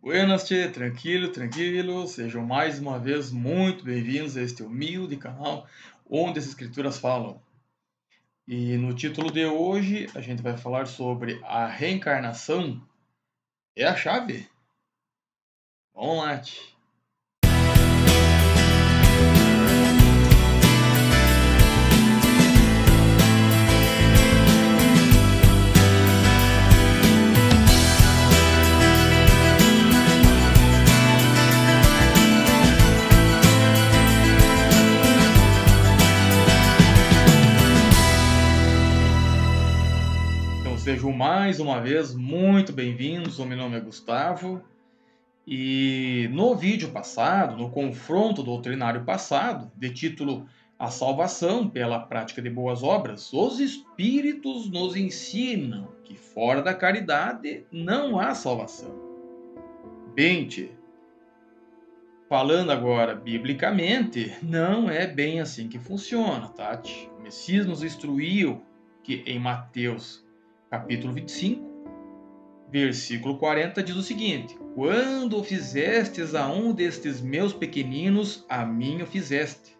Buenas, tchê, tranquilo, tranquilo. Sejam mais uma vez muito bem-vindos a este humilde canal onde as escrituras falam. E no título de hoje a gente vai falar sobre a reencarnação é a chave. Vamos lá, tchê. Então sejam mais uma vez muito bem-vindos. O meu nome é Gustavo. E no vídeo passado, no confronto doutrinário passado, de título A Salvação pela Prática de Boas Obras, os Espíritos nos ensinam que fora da caridade não há salvação. Bem, tchê, falando agora biblicamente, não é bem assim que funciona, Tati. O Messias nos instruiu que em Mateus capítulo 25, versículo 40 diz o seguinte: quando o fizestes a um destes meus pequeninos, a mim o fizeste.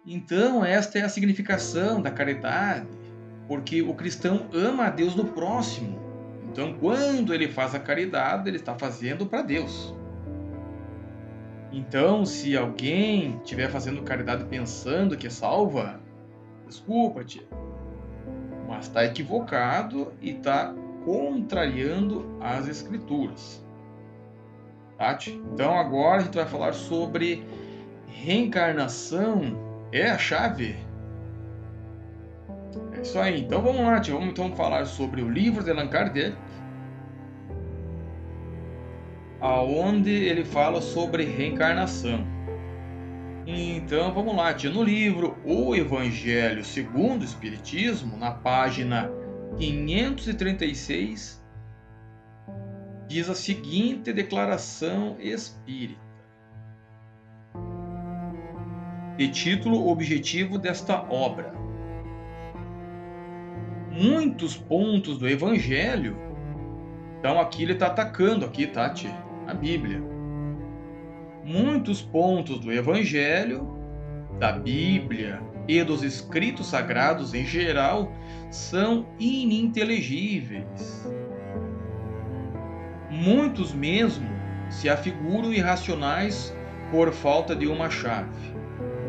Então, esta é a significação da caridade, porque o cristão ama a Deus no próximo. Então, quando ele faz a caridade, ele está fazendo para Deus. Então, se alguém estiver fazendo caridade pensando que salva, desculpa-te, mas está equivocado e está contrariando as escrituras. Tati? Então agora a gente vai falar sobre reencarnação é a chave? É isso aí. Então vamos lá, tio. Vamos então falar sobre o livro de Allan Kardec, aonde ele fala sobre reencarnação. Então vamos lá, tio. No livro O Evangelho segundo o Espiritismo, na página 536, diz a seguinte declaração espírita. De título objetivo desta obra. Muitos pontos do Evangelho, então aqui ele está atacando, aqui, Tati, a Bíblia. Muitos pontos do Evangelho, da Bíblia e dos escritos sagrados em geral são ininteligíveis. Muitos mesmo se afiguram irracionais por falta de uma chave,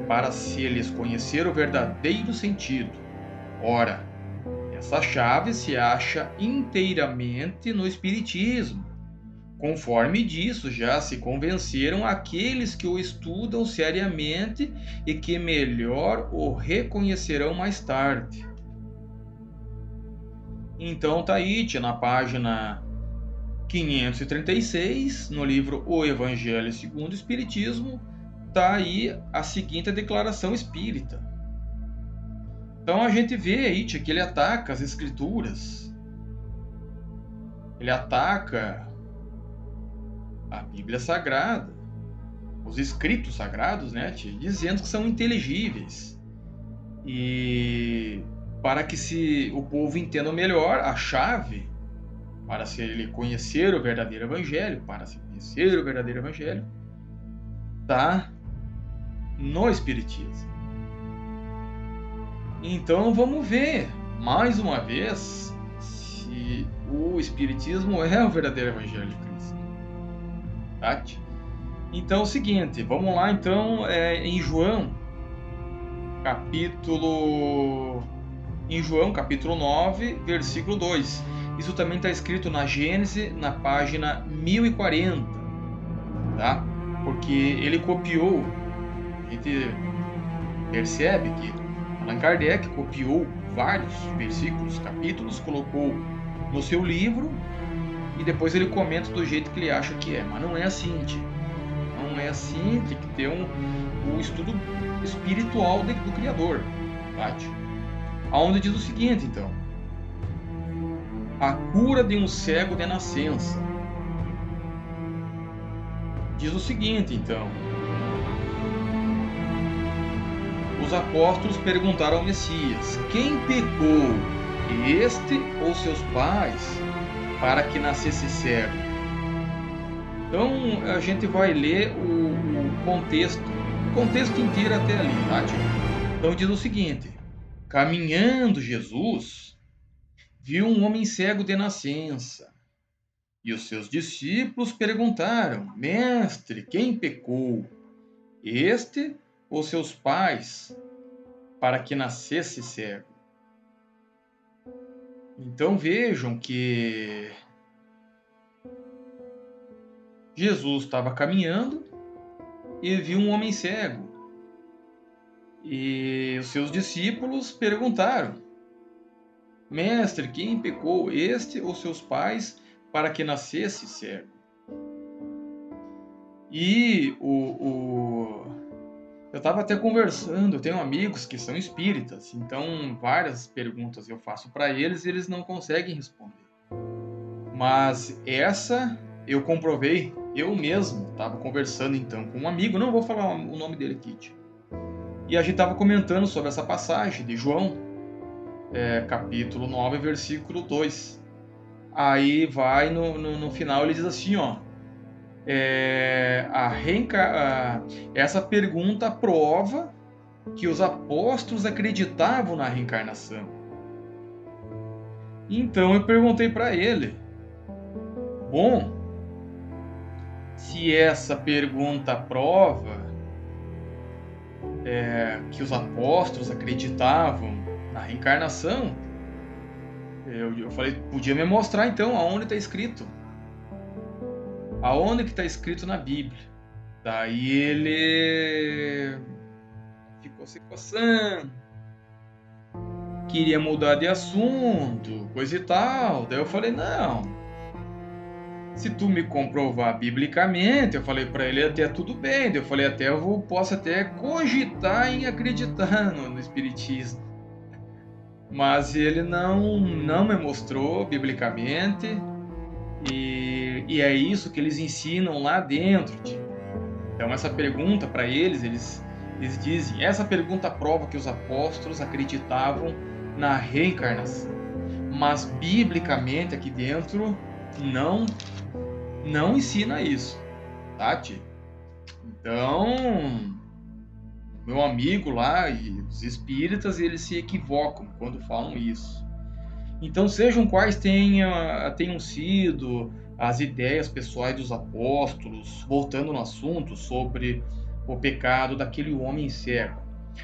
para se lhes conhecer o verdadeiro sentido. Ora, essa chave se acha inteiramente no Espiritismo. Conforme disso, já se convenceram aqueles que o estudam seriamente e que melhor o reconhecerão mais tarde. Então tá aí, na página 536, no livro O Evangelho segundo o Espiritismo, tá aí a seguinte declaração espírita. Então a gente vê aí que ele ataca as escrituras. Ele ataca a Bíblia Sagrada, os escritos sagrados, né, dizendo que são inteligíveis. E para que o povo entenda melhor a chave para se ele conhecer o verdadeiro evangelho, está no Espiritismo. Então vamos ver mais uma vez se o Espiritismo é o verdadeiro evangelho de Cristo. Tati? Então é o seguinte, vamos lá então em João capítulo 9, versículo 2. Isso também está escrito na Gênesis, na página 1040, tá? Porque ele copiou, a gente percebe que Allan Kardec copiou vários versículos, capítulos, colocou no seu livro e depois ele comenta do jeito que ele acha que é. Mas não é assim, tia. Não é assim, tem que ter o estudo espiritual do Criador, tá, tia? Aonde diz o seguinte, então: a cura de um cego de nascença. Diz o seguinte, então: os apóstolos perguntaram ao Messias: quem pecou, este ou seus pais, para que nascesse cego? Então a gente vai ler o contexto inteiro até ali, tá, tio? Então diz o seguinte: caminhando Jesus viu um homem cego de nascença, e os seus discípulos perguntaram: Mestre, quem pecou, este ou seus pais, para que nascesse cego? Então vejam que Jesus estava caminhando e viu um homem cego. E os seus discípulos perguntaram: Mestre, quem pecou, este ou seus pais, para que nascesse cego? E eu estava até conversando, eu tenho amigos que são espíritas, então várias perguntas eu faço para eles e eles não conseguem responder. Mas essa eu comprovei, eu mesmo estava conversando então com um amigo, não vou falar o nome dele aqui, tio. E a gente estava comentando sobre essa passagem de João, capítulo 9, versículo 2. Aí vai no final, ele diz assim, ó, essa pergunta prova que os apóstolos acreditavam na reencarnação. Então eu perguntei para ele, bom, se essa pergunta prova que os apóstolos acreditavam na reencarnação, eu falei, podia me mostrar então aonde está escrito. Aonde que está escrito na Bíblia? Daí ele ficou se coçando, queria mudar de assunto, coisa e tal. Daí eu falei, não, se tu me comprovar biblicamente, eu falei para ele até tudo bem. Daí eu falei, posso até cogitar em acreditar no Espiritismo. Mas ele não me mostrou biblicamente, e é isso que eles ensinam lá dentro. Então essa pergunta para eles dizem, essa pergunta prova que os apóstolos acreditavam na reencarnação. Mas biblicamente aqui dentro não ensina isso, tá, tio? Então, meu amigo lá e os espíritas, eles se equivocam quando falam isso. Então, sejam quais tenham sido as ideias pessoais dos apóstolos, voltando no assunto sobre o pecado daquele homem cego.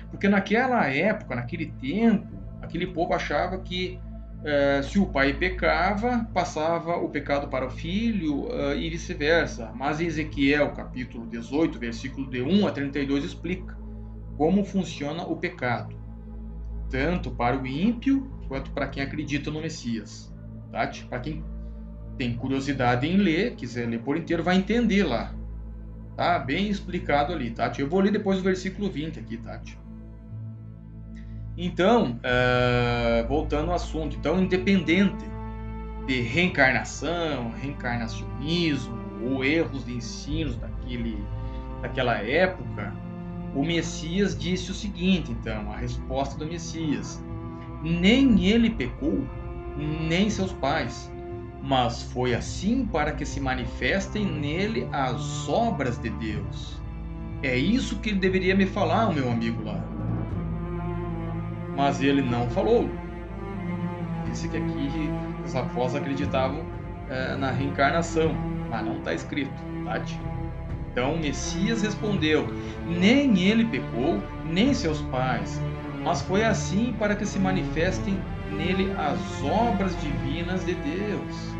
Porque naquela época, naquele tempo, aquele povo achava que se o pai pecava, passava o pecado para o filho e vice-versa. Mas Ezequiel, capítulo 18, versículo de 1 a 32, explica como funciona o pecado, tanto para o ímpio quanto para quem acredita no Messias. Tá? Para quem tem curiosidade em ler, quiser ler por inteiro, vai entender lá. Tá bem explicado ali, Tati. Eu vou ler depois o versículo 20 aqui, Tati. Então, voltando ao assunto, então, independente de reencarnação, reencarnacionismo ou erros de ensinos daquela época, o Messias disse o seguinte, então, a resposta do Messias: nem ele pecou, nem seus pais, mas foi assim para que se manifestem nele as obras de Deus. É isso que ele deveria me falar, o meu amigo lá. Mas ele não falou. Disse que aqui os apóstolos acreditavam na reencarnação, mas não está escrito, Tati. Então o Messias respondeu: nem ele pecou, nem seus pais, mas foi assim para que se manifestem nele as obras divinas de Deus.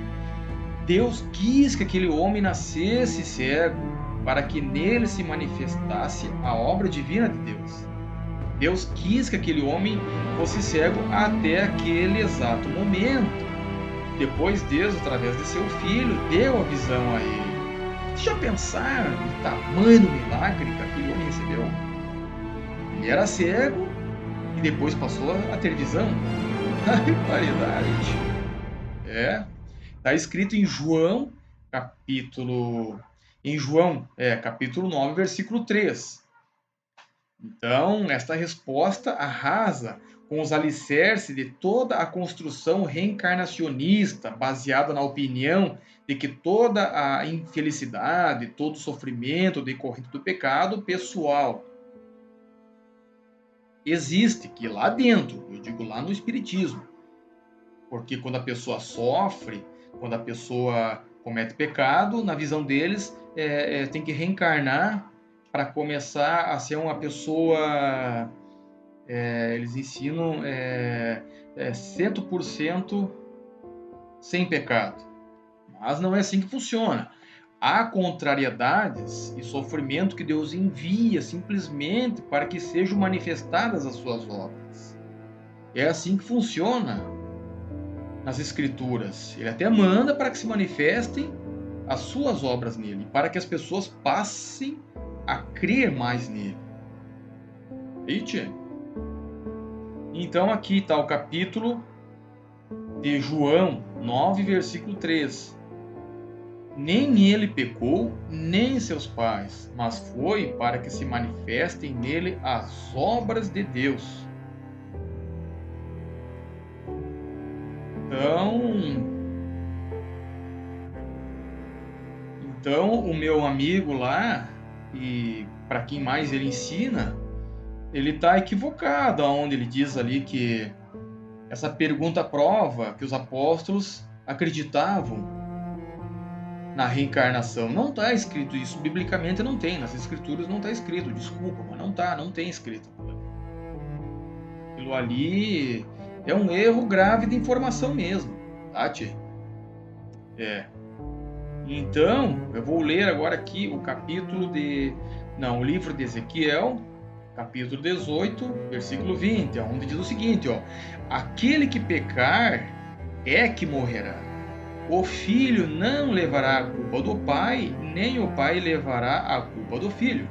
Deus quis que aquele homem nascesse cego, para que nele se manifestasse a obra divina de Deus. Deus quis que aquele homem fosse cego até aquele exato momento. Depois Deus, através de seu filho, deu a visão a ele. Vocês já pensaram no tamanho do milagre que aquele homem recebeu? Ele era cego e depois passou a ter visão. Barbaridade. Está escrito em João, capítulo 9, versículo 3. Então, esta resposta arrasa com os alicerces de toda a construção reencarnacionista, baseada na opinião de que toda a infelicidade, todo o sofrimento decorrente do pecado pessoal existe, que lá dentro, eu digo lá no Espiritismo, porque quando a pessoa sofre, quando a pessoa comete pecado, na visão deles, tem que reencarnar para começar a ser uma pessoa, eles ensinam, 100% sem pecado. Mas não é assim que funciona. Há contrariedades e sofrimento que Deus envia simplesmente para que sejam manifestadas as suas obras. É assim que funciona nas Escrituras. Ele até manda para que se manifestem as suas obras nele, para que as pessoas passem a crer mais nele. Então aqui está o capítulo de João 9, versículo 3. Nem ele pecou, nem seus pais, mas foi para que se manifestem nele as obras de Deus. Então o meu amigo lá, e para quem mais ele ensina, ele está equivocado, onde ele diz ali que essa pergunta prova que os apóstolos acreditavam na reencarnação. Não está escrito isso, biblicamente não tem, nas escrituras não está escrito, desculpa, mas não tem escrito. Aquilo ali é um erro grave de informação mesmo, tá, tchê? Então, eu vou ler agora aqui o livro de Ezequiel, capítulo 18, versículo 20, onde diz o seguinte, aquele que pecar é que morrerá. O filho não levará a culpa do pai, nem o pai levará a culpa do filho.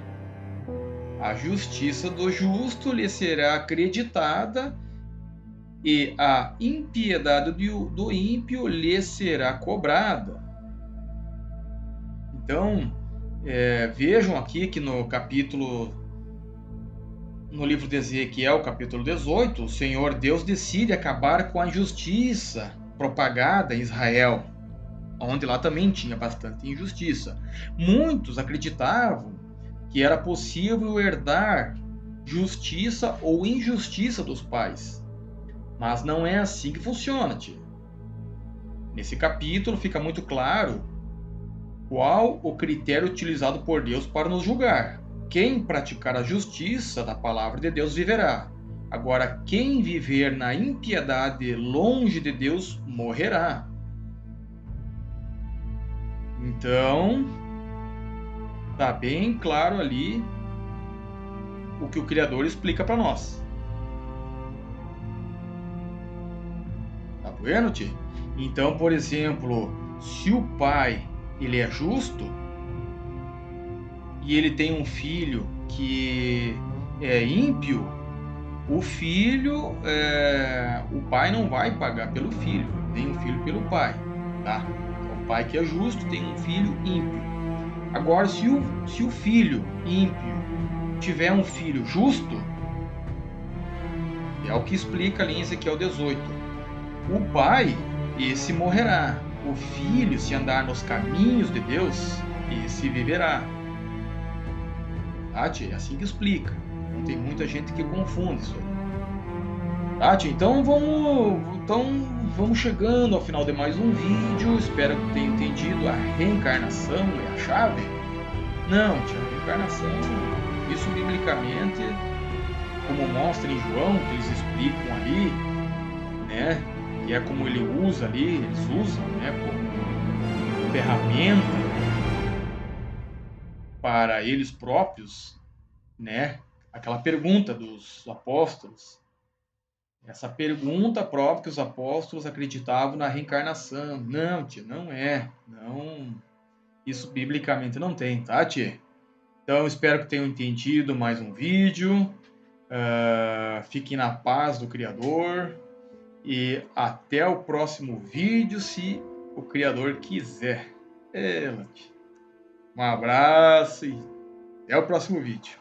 A justiça do justo lhe será acreditada e a impiedade do ímpio lhe será cobrada. Então, vejam aqui que no livro de Ezequiel, capítulo 18, o Senhor Deus decide acabar com a injustiça propagada em Israel, onde lá também tinha bastante injustiça. Muitos acreditavam que era possível herdar justiça ou injustiça dos pais. Mas não é assim que funciona, tia. Nesse capítulo fica muito claro qual o critério utilizado por Deus para nos julgar. Quem praticar a justiça da palavra de Deus viverá. Agora, quem viver na impiedade longe de Deus morrerá. Então, está bem claro ali o que o Criador explica para nós. Tá vendo, tio? Então, por exemplo, se o pai ele é justo e ele tem um filho que é ímpio, o pai não vai pagar pelo filho, nem o filho pelo pai, tá? O pai que é justo tem um filho ímpio. Agora, se o filho ímpio tiver um filho justo, é o que explica ali em Ezequiel 18. O pai, esse morrerá. O filho, se andar nos caminhos de Deus, esse viverá. Tá, tia? É assim que explica. Não tem muita gente que confunde isso aí. Tá, tia? Então vamos chegando ao final de mais um vídeo. Espero que tenham entendido. A reencarnação é a chave? Não, tia. A reencarnação, isso biblicamente, como mostra em João, que eles explicam ali, né? Que é como ele usa ali, eles usam, né? Como ferramenta para eles próprios, né? Aquela pergunta dos apóstolos. Essa pergunta própria que os apóstolos acreditavam na reencarnação. Não, tia, não é. Não, isso biblicamente não tem, tá, tia? Então, espero que tenham entendido mais um vídeo. Fiquem na paz do Criador. E até o próximo vídeo, se o Criador quiser. Um abraço e até o próximo vídeo.